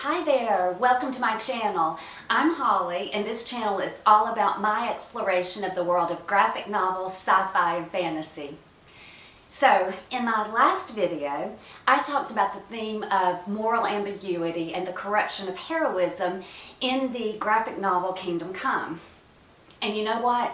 Hi there, welcome to my channel. I'm Holly and this channel is all about my exploration of the world of graphic novels, sci-fi, and fantasy. So, in my last video, I talked about the theme of moral ambiguity and the corruption of heroism in the graphic novel Kingdom Come. And you know what?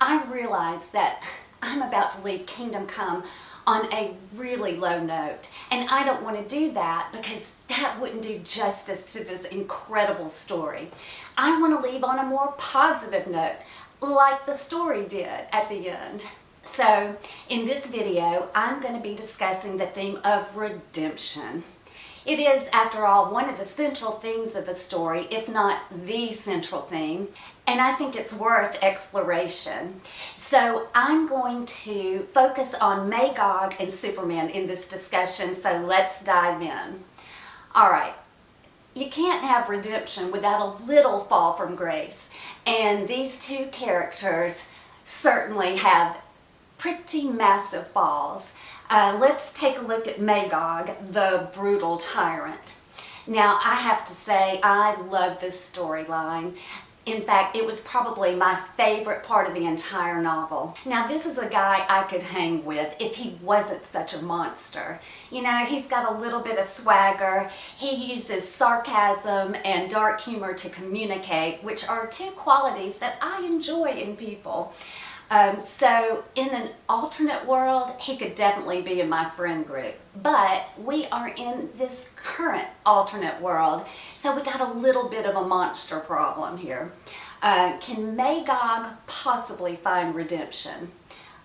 I realized that I'm about to leave Kingdom Come on a really low note. And I don't want to do that because that wouldn't do justice to this incredible story. I want to leave on a more positive note, like the story did at the end. So, in this video, I'm going to be discussing the theme of redemption. It is, after all, one of the central themes of the story, if not the central theme, and I think it's worth exploration. So I'm going to focus on Magog and Superman in this discussion, so let's dive in. All right, you can't have redemption without a little fall from grace, and these two characters certainly have pretty massive falls. Let's take a look at Magog, the brutal tyrant. Now, I have to say, I love this storyline. In fact, it was probably my favorite part of the entire novel. Now, this is a guy I could hang with if he wasn't such a monster. You know, he's got a little bit of swagger. He uses sarcasm and dark humor to communicate, which are two qualities that I enjoy in people. So in an alternate world, he could definitely be in my friend group. But we are in this current alternate world, so we got a little bit of a monster problem here. Can Magog possibly find redemption?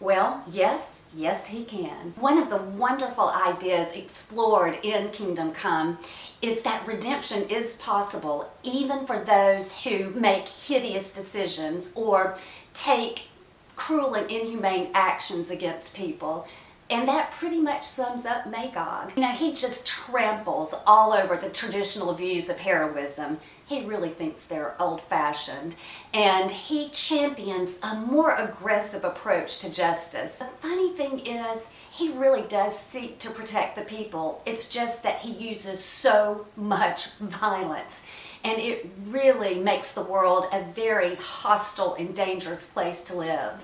Well, yes he can. One of the wonderful ideas explored in Kingdom Come is that redemption is possible even for those who make hideous decisions or take cruel and inhumane actions against people. And that pretty much sums up Magog. You know, he just tramples all over the traditional views of heroism. He really thinks they're old-fashioned. And he champions a more aggressive approach to justice. The funny thing is, he really does seek to protect the people. It's just that he uses so much violence. And it really makes the world a very hostile and dangerous place to live.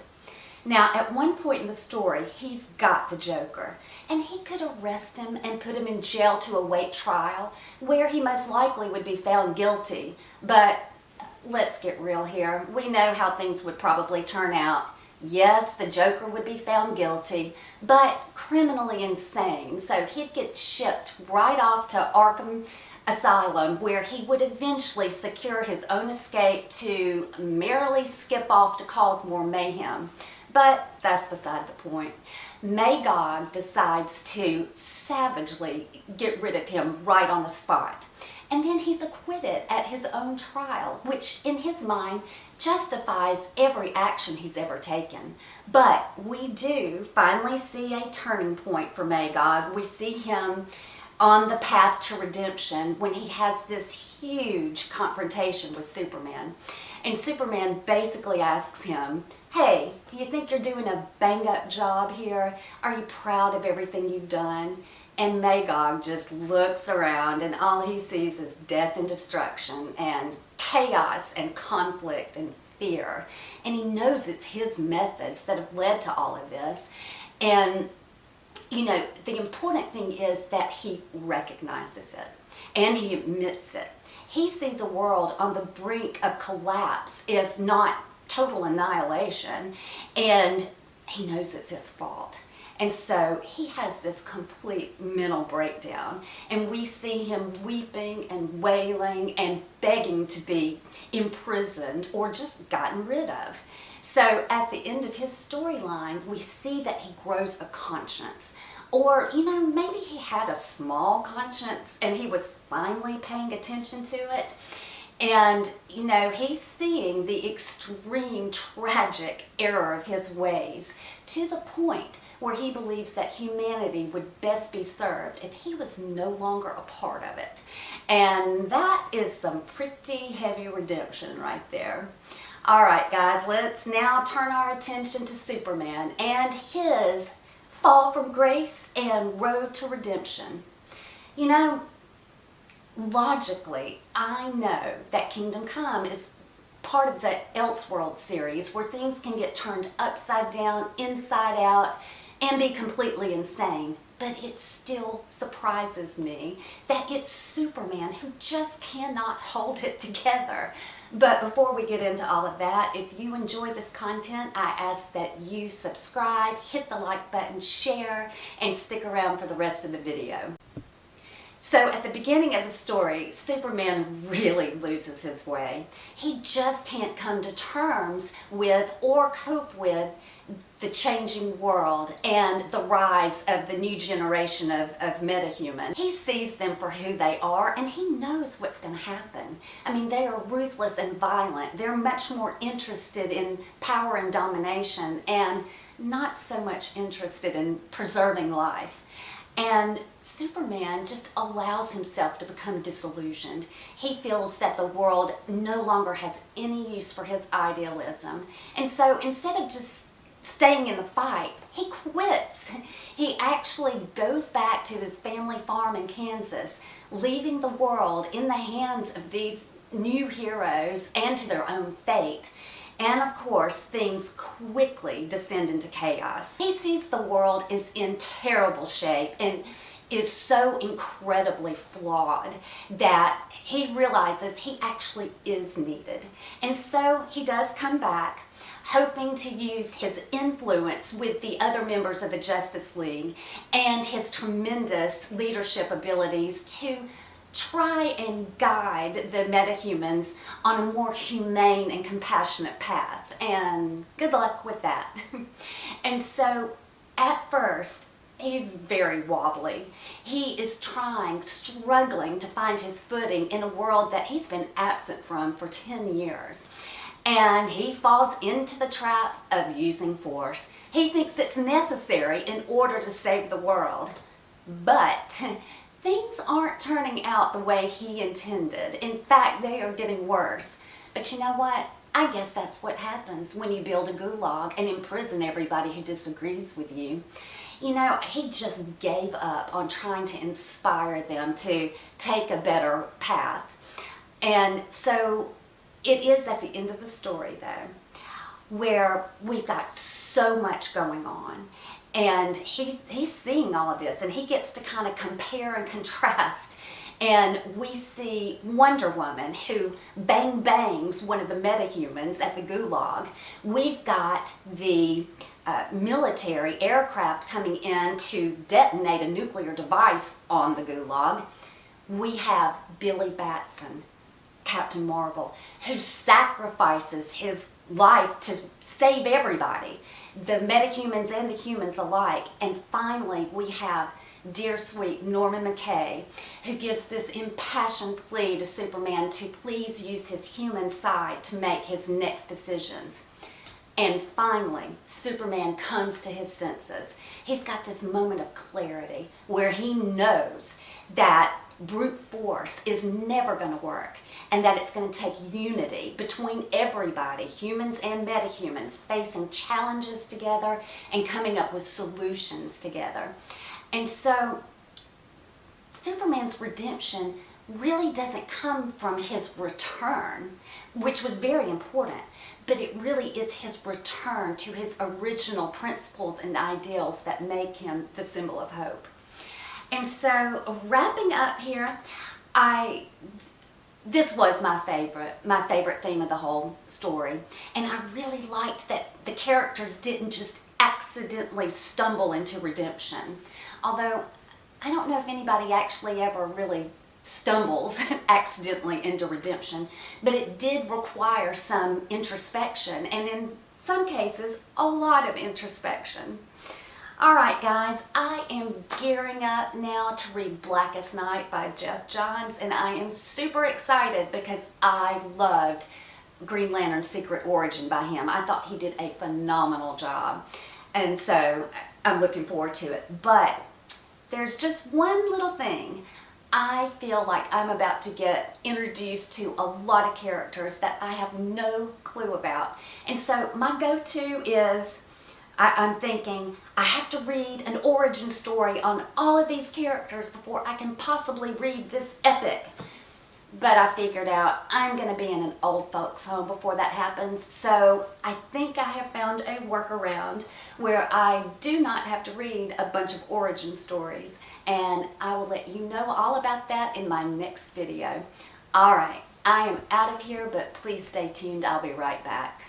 Now, at one point in the story, he's got the Joker, and he could arrest him and put him in jail to await trial, where he most likely would be found guilty. But let's get real here. We know how things would probably turn out. Yes, the Joker would be found guilty, but criminally insane, so he'd get shipped right off to Arkham Asylum, where he would eventually secure his own escape to merely skip off to cause more mayhem. But that's beside the point. Magog decides to savagely get rid of him right on the spot. And then he's acquitted at his own trial, which in his mind justifies every action he's ever taken. But we do finally see a turning point for Magog. We see him on the path to redemption when he has this huge confrontation with Superman. And Superman basically asks him, hey, do you think you're doing a bang-up job here? Are you proud of everything you've done? And Magog just looks around and all he sees is death and destruction and chaos and conflict and fear. And he knows it's his methods that have led to all of this. And you know, the important thing is that he recognizes it and he admits it. He sees a world on the brink of collapse, if not total annihilation, and he knows it's his fault. And so he has this complete mental breakdown, and we see him weeping and wailing and begging to be imprisoned or just gotten rid of. So at the end of his storyline, we see that he grows a conscience. Or, you know, maybe he had a small conscience and he was finally paying attention to it. And, you know, he's seeing the extreme tragic error of his ways to the point where he believes that humanity would best be served if he was no longer a part of it. And that is some pretty heavy redemption right there. All right, guys, let's now turn our attention to Superman and his fall from grace and road to redemption. You know, logically, I know that Kingdom Come is part of the Elseworld series where things can get turned upside down, inside out, and be completely insane. But it still surprises me that it's Superman who just cannot hold it together. But before we get into all of that, if you enjoy this content, I ask that you subscribe, hit the like button, share, and stick around for the rest of the video. So at the beginning of the story, Superman really loses his way. He just can't come to terms with or cope with the changing world and the rise of the new generation of metahuman. He sees them for who they are, and he knows what's going to happen. I mean, they are ruthless and violent. They're much more interested in power and domination and not so much interested in preserving life. And Superman just allows himself to become disillusioned. He feels that the world no longer has any use for his idealism. And so instead of just staying in the fight, he quits. He actually goes back to his family farm in Kansas, leaving the world in the hands of these new heroes and to their own fate. And of course, things quickly descend into chaos. He sees the world is in terrible shape and is so incredibly flawed that he realizes he actually is needed. And so he does come back, hoping to use his influence with the other members of the Justice League and his tremendous leadership abilities to try and guide the metahumans on a more humane and compassionate path. And good luck with that. And so at first, he's very wobbly. He is struggling to find his footing in a world that he's been absent from for 10 years. And he falls into the trap of using force. He thinks it's necessary in order to save the world. But things aren't turning out the way he intended. In fact, they are getting worse. But you know what? I guess that's what happens when you build a gulag and imprison everybody who disagrees with you. You know, he just gave up on trying to inspire them to take a better path. And so it is at the end of the story, though, where we've got so much going on. And he's seeing all of this, and he gets to kind of compare and contrast. And we see Wonder Woman, who bangs one of the metahumans at the gulag. We've got the military aircraft coming in to detonate a nuclear device on the gulag. We have Billy Batson, Captain Marvel, who sacrifices his life to save everybody, the metahumans and the humans alike. And finally, we have dear sweet Norman McKay, who gives this impassioned plea to Superman to please use his human side to make his next decisions. And finally, Superman comes to his senses. He's got this moment of clarity where he knows that brute force is never going to work, and that it's going to take unity between everybody, humans and metahumans, facing challenges together and coming up with solutions together. And so Superman's redemption really doesn't come from his return, which was very important, but it really is his return to his original principles and ideals that make him the symbol of hope. And so wrapping up here, this was my favorite theme of the whole story. And I really liked that the characters didn't just accidentally stumble into redemption. Although I don't know if anybody actually ever really stumbles accidentally into redemption, but it did require some introspection, and in some cases, a lot of introspection. Alright guys, I am gearing up now to read Blackest Night by Jeff Johns, and I am super excited because I loved Green Lantern's Secret Origin by him. I thought he did a phenomenal job, and so I'm looking forward to it. But there's just one little thing. I feel like I'm about to get introduced to a lot of characters that I have no clue about. And so my go-to is I'm thinking, I have to read an origin story on all of these characters before I can possibly read this epic. But I figured out I'm going to be in an old folks home before that happens, so I think I have found a workaround where I do not have to read a bunch of origin stories, and I will let you know all about that in my next video. Alright, I am out of here, but please stay tuned. I'll be right back.